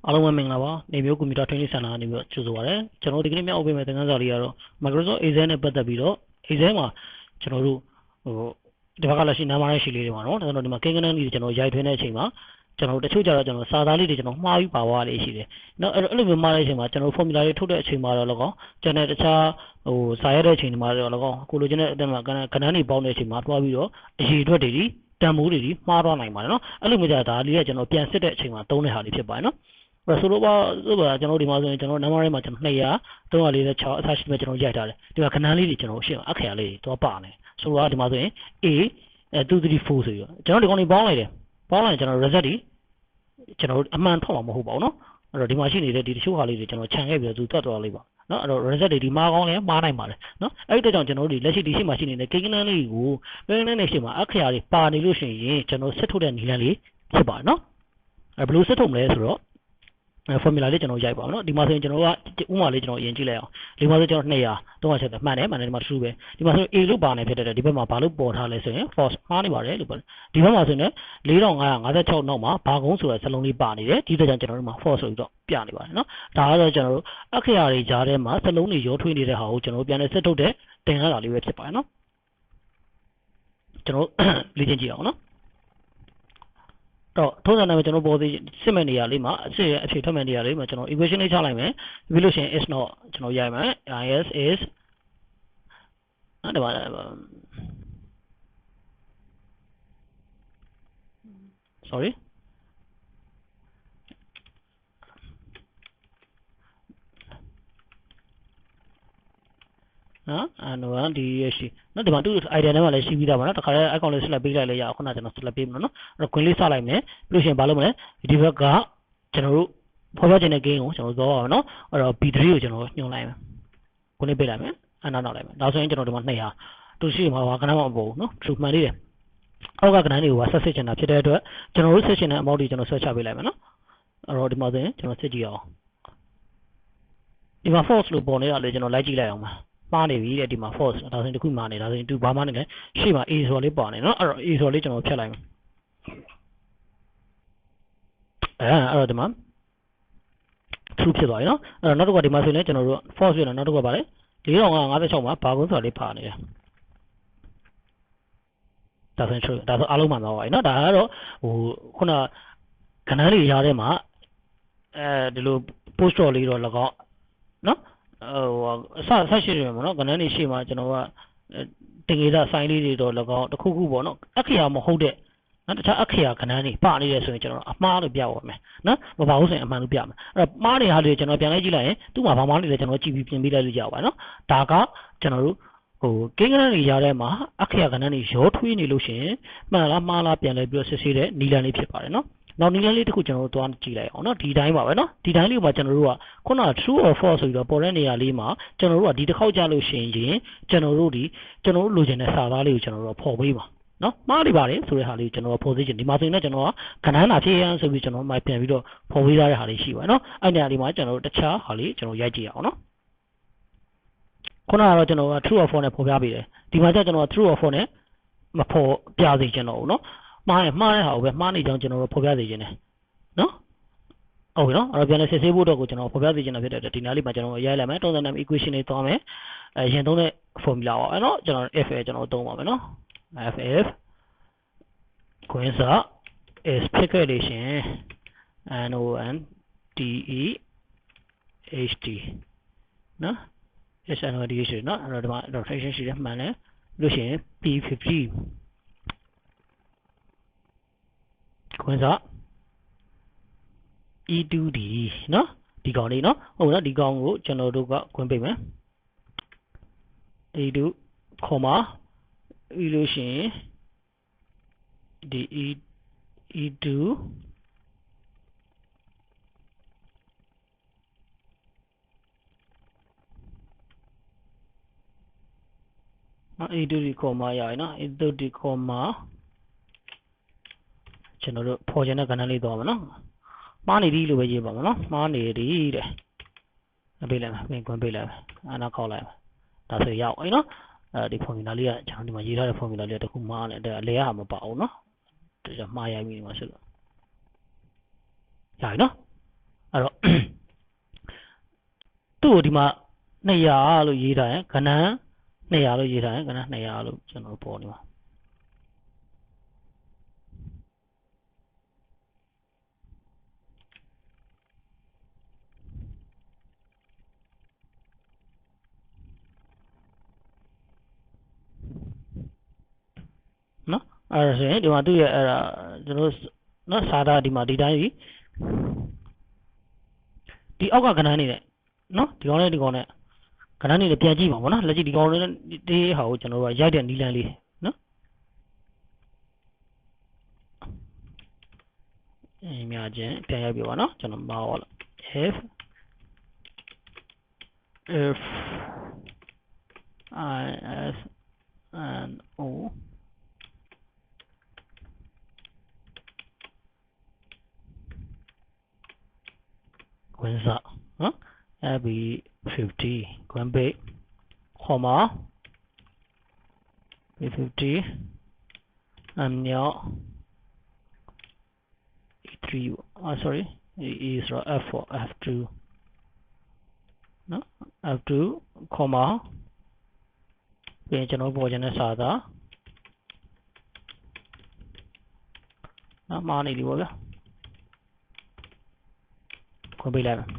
အားလုံးပဲမင်္ဂလာပါနေမျိုးကွန်ပျူတာ training center ကနေပြီးတော့ကြိုဆိုပါရစေကျွန်တော်ဒီကနေ့မြောက်အုပ်ပေးမယ့်သင်ခန်းစာလေးကတော့ Microsoft Excel နဲ့ပတ်သက်ပြီးတော့ Excel မှာကျွန်တော်တို့ဒီဘက်ကလည်းရှိနားမရရှိလေးတွေမှာနော်ကျွန်တော်ဒီမှာကိန်းဂဏန်းလေးတွေကျွန်တော်ရိုက်ထွင်းတဲ့အချိန်မှာကျွန်တော်တချို့ကြတော့ကျွန်တော်စာသားလေးတွေကျွန်တော်မှားပြီးပါသွားလေးရှိတယ်နော်အဲ့လိုမျိုးမှားတဲ့အချိန်မှာကျွန်တော် formula တွေထုတ်တဲ့အချိန်မှာတော့လည်းကောကျွန်တော်တခြားစာရတဲ့အချိန်တွေမှာတော့လည်းကောကိုလိုချင်တဲ့အတက်မှာကဏ္ဍတွေပေါင်းတဲ့အချိန်မှာတွားပြီးတော့အရေးအတွက်တွေတန်မိုးတွေမှားသွားနိုင်ပါတယ်နော်အဲ့လိုမျိုးကြဒါလေးကကျွန်တော်ပြန်စစ်တဲ့အချိန်မှာသုံးတဲ့ဟာလေးဖြစ်ပါတယ်နော်ဆိုတော့ကျွန်တော်ဒီမှာဆိုရင်ကျွန်တော်နံပါတ်ထဲမှာကျွန်တော်200 346အထားရှိမဲ့ကျွန်တော်ရိုက်ထားတယ်ဒီမှာခဏလေးတွေကျွန်တော်ရှင်းအခရာလေးတွေတော့ပါနေဆိုတော့ဒီမှာဆိုရင် A 234ဆိုပြီးတော့ကျွန်တော်ဒီကောင်လေးပေါင်းလိုက်တယ်ကျွန်တော် result တွေကျွန်တော်အမှန်ထွက်မှာမဟုတ်ပါဘူးเนาะအဲ့တော့ဒီမှာရှိနေတဲ့ဒီတချို့ဟာလေးတွေကျွန်တော်ခြံခဲ့ပြီးတော့သူတတ်သွားလိုက်ပါเนาะအဲ့တော့ result တွေဒီမှာကောင်းလဲမှားနိုင်ပါတယ်เนาะအဲ့ဒီတော့ကျွန်တော်တို့ဒီလက်ရှိဒီရှိမှရှိနေတဲ့ကိန်းဂဏန်းလေးကိုကိန်းဂဏန်းနဲ့ရှိမှအခရာတွေပါနေလို့ရှိရင်ကျွန်တော်ဆက်ထုတ်တဲ့နည်းလမ်းလေးဖြစ်ပါတယ်เนาะဘယ်လိုဆက်ထုတ်မလဲဆိုတော့formula လေးကျွန်တော်ရိုက်ပါမယ်နော်ဒီမှာဆိုရင်ကျွန်တော်ကဥမာလေးကျွန်တော်အရင်ကြည့်လိုက်အောင်ဒီမှာဆိုကျွန်တော်200 370မှန်တယ်ဒီမှာထူးပဲဒီမှာဆို A လို့ပါနေဖြစ်တဲ့ဒီဘက်မှာဘာလို့ပေါ်ထားလဲဆိုရင် false မှားနေပါတယ်လို့ပြောတယ်ဒီဘက်မှာဆိုရင်4556နောက်မှာဘာကုန်းဆိုတဲ့စလုံးလေးပါနေတယ်ဒီအတွက်ကြောင့်ကျွန်တော်တို့မှာ false ဆိုပြီးတော့ပြနေပါတယ်နော်ဒါကတော့ကျွန်တော်တို့အခရာတွေကြားထဲမှာစလုံးတွေရောထွေးနေတဲ့ဟာကိုကျွန်တော်တို့ပြန်လဲဆက်ထုတ်တဲ့တင်ရတာလေးပဲဖြစ်ပါတယ်နော်ကျွန်တော်လေ့ကျင့်ကြည့်အောင်နော်တော့ထုံးစံတိုင်းကျွန်တော်ပေါ်သေးစစ်မဲ့နေရာလေးမှာအဖြေထွက်မဲ့နေရာလေးမှာကျွန်တော် equation လေးချလိုက်မယ်ပြီးလို့ရှိရင် is not ကျွန်တော်ရိုက်မယ် is ဒီမှာsorry နော်ဒီရရှိနော်ဒီမှာသူ့ idea ထဲမှာလည်းရှိပြီးသားပါနော်တခါလဲ icon လေး select ပေးလိုက်လဲရအောင်ခုနကျွန်တော် select ပေးမယ်နော်အဲ့တော့ green လေးစလိုက်မယ်ပြီးလို့ရှိရင်ဘာလုပ်မလဲဒီဘက်ကကျွန်တော်တို့ဖော်ပြခြင်းတဲ့ gain ကိုကျွန်တော်သွားအောင်နော်အဲ့တော့ B3 ကိုကျွန်တော်ညွှန်လိုက်မယ်ခုလေးပေးလိုက်မယ်နောက်လိုက်မယ်ဒါဆိုရင်ကျွန်တော်ဒီမှာ200သူရှိမှာပါကဏ္ဍမှာမပေါ်ဘူးနော် true မှန်လေးတယ်အောက်ကကဏ္ဍတွေကိုဆက်စစ်ချင်တာဖြစ်တဲ့အတွက်ကျွန်တော်တို့ဆက်ချင်တဲ့အမောက်တွေကျွန်တော်ဆွဲချပေးလိုက်မယ်နော်အဲ့တော့ဒီမှာဆိုရင်ကျွန်တော်စစ်ကြည့်အောင်ဒီမှာ false လို့ပေါ်နေတာလေကျွန်တော်လိုက်ကြည့်လိုက်အောင်ပါမှားနေပြီတဲ့ဒီမှာ false ဒါဆိုရင်တခုမှားနေဒါဆိုရင်သူဘာမှနေလဲရှေ့မှာ A ဆိုလေးပေါ်နေနော်အဲ့တော့ A ဆိုလေးကျွန်တော်ဖြတ်လိုက်မယ်အဲ့တော့ဒီမှာ true ဖြစ်သွားပြီနော်အဲ့တော့နောက်တစ်ခါဒီမှာဆိုရင်ကျွန်တော်တို့ false ဖြစ်တော့နောက်တစ်ခါပါလေ4556မှာဘာကုန်းဆိုတာလေးပါနေတယ်ဒါဆိုရင် true ဒါဆိုအားလုံးမှန်သွားပါပြီနော်ဒါကတော့ခုနကဏ္ဍလေးရားထဲမှာဒီလို post တော်လေးတော့၎င်းနော်ဆက်ရှိတယ်ပေါ့နော်ကဏ္ဍနေရှိမှာကျွန်တော်ကတင်ကြီးသားဆိုင်လေးတွေတော့၎င်းတစ်ခုခုပေါ့နော်အခရာမဟုတ်တဲ့နော်တခြားအခရာကဏ္ဍနေပနေတယ်ဆိုရင်ကျွန်တော်အမှားလို့ပြပါမယ်နော်မပါဘူးဆိုရင်အမှန်လို့ပြမယ်အဲ့တော့မှားနေဟာတွေကျွန်တော်ပြန်လိုက်ကြည့်လိုက်ရင်သူ့မှာဘာမှမနေလဲကျွန်တော်ကြည့်ပြီးပြင်ပေးလိုက်လို့ရပါနော်ဒါကကျွန်တော်တို့ကိန်းဂဏန်းတွေရတဲ့မှာအခရာကဏ္ဍတွေရောထွေးနေလို့ရှိရင်မှန်လားမှားလားပြန်လဲပြီးတော့စစ်ဆေးတဲ့နည်းလမ်းလေးဖြစ်ပါတယ်နော်နောက်နည်းလမ်းလေးတစ်ခုကျွန်တော်တို့သွားကြည့်လိုက်အောင်နော်ဒီတိုင်းပါပဲနော်ဒီတိုင်းလေးမှာကျွန်တော်တို့ကခုန true or false ဆိုပြီးတော့ပေါ်တဲ့နေရာလေးမှာကျွန်တော်တို့ကဒီတစ်ခေါက်ကြလို့ရှိရင်ကျွန်တော်တို့လိုချင်တဲ့စာသားလေးကိုကျွန်တော်တို့ဖော်ပေးပါနော်မှားနေပါတယ်ဆိုတဲ့ဟာလေးကျွန်တော်ဖော်သေးချင်ဒီမှာဆိုရင်လည်းကျွန်တော်ကကဏ္ဍနာဖြည့်ရန်ဆိုပြီးကျွန်တော်မှပြန်ပြီးတော့ဖော်ပေးထားတဲ့ဟာလေးရှိပါတယ်နော်အဲ့ဒီနေရာလေးမှာကျွန်တော်တို့တခြားဟာလေးကျွန်တော်ရိုက်ကြည့်အောင်နော်ခုနကတော့ကျွန်တော်က true or false နဲ့ဖော်ပြပေးတယ်ဒီမှာကျကျွန်တော် true or false နဲ့မဖော်ပြစေချင်တော့ဘူးနော်မှားတဲ့ဟာကိုပဲမှားနေကြောင်းကျွန်တော်တို့ဖော်ပြစေချင်တယ်နော်ဟုတ်ပြီနော်အဲ့တော့ပြန်လဲစစ်ဆေးဖို့တော့ကိုကျွန်တော်ဖော်ပြစေချင်တာဖြစ်တဲ့အတွက်ဒီနားလေးမှာကျွန်တော်ရိုက်လိုက်မယ်တုံးစံနံ equation တွေသွားမယ်ရင်သုံးတဲ့ formula ပါပဲနော်ကျွန်တော် f ကျွန်တော်သုံးပါမယ်နော် ff ခွင်းစာ is ဖြစ်ခဲ့လို့ရှင် non de ht နော် is non de ht နော်အဲ့တော့ဒီမှာ rotation ရှိတယ်မှန်တယ်လို့ရှင် p50 ခွင်းစာ e2d နော်ဒီကောင်လေးနော်ဟုတ်နော်ဒီကောင်ကိုကျွန်တော်တို့ကခွင်းပေးမယ် e2 ပြီးလို့ရှိရင်ဒီ e2 e2 ဒီရရနော် e2 ဒီကျွန်တော်တို့ဖော်ချင်တဲ့ကဏ္ဍလေးသွားမယ်နော်မှားနေပြီလို့ပဲရေးပါမယ်နော်မှားနေတယ်တဲ့ပေးလိုက်မယ်ခွင့်ပေးလိုက်မယ်နောက်ခေါက်လိုက်မယ်ဒါဆိုရောက်ပြီနော်ဒီ formula လေးကကျွန်တော်ဒီမှာရေးထားတဲ့ formula လေးတခုမှားနေတယ်အလဲကမပါဘူးနော်ဒါကြောင့်မှားရိုက်ပြီဒီမှာဆိုလို့ရပြီနော် အဲ့တော့သူ့ကိုဒီမှာ200လို့ရေးထားရင်ကဏ္ဍ200လို့ရေးထားရင်ကဏ္ဍ200လို့ကျွန်တော်ပေါ်နေပါနော်အဲ့ဒါဆိုရင်ဒီမှာသူ့ရဲ့အဲ့ဒါကျွန်တော်နော်စာသားဒီမှာဒီတိုင်းကြီးဒီအောက်ကကဏ္ဍနေနဲ့နော်ဒီကောင်နဲ့ဒီကောင်နဲ့ကဏ္ဍနေနဲ့ပြန်ကြည့်ပါဘောနော်လက်ကြည့်ဒီကောင်နဲ့ဒီဟာကိုကျွန်တော်တို့ရိုက်တဲ့နီလန်းလေးနော်များချင်းပြန်ရိုက်ပြပါနော်ကျွန်တော်မောက်လာ if I S N Oဝင်စားနော် AB50 ကွန်ဘေးcomma B50 မြောက် E3 sorry E is F4 F2 နော် F2 comma ပြန်ကျွန်တော်ပေါ်ချင်တဲ့စာသားနော်မားနေပြီပေါ့ဗျာခွန်ပေးလိုက်မယ်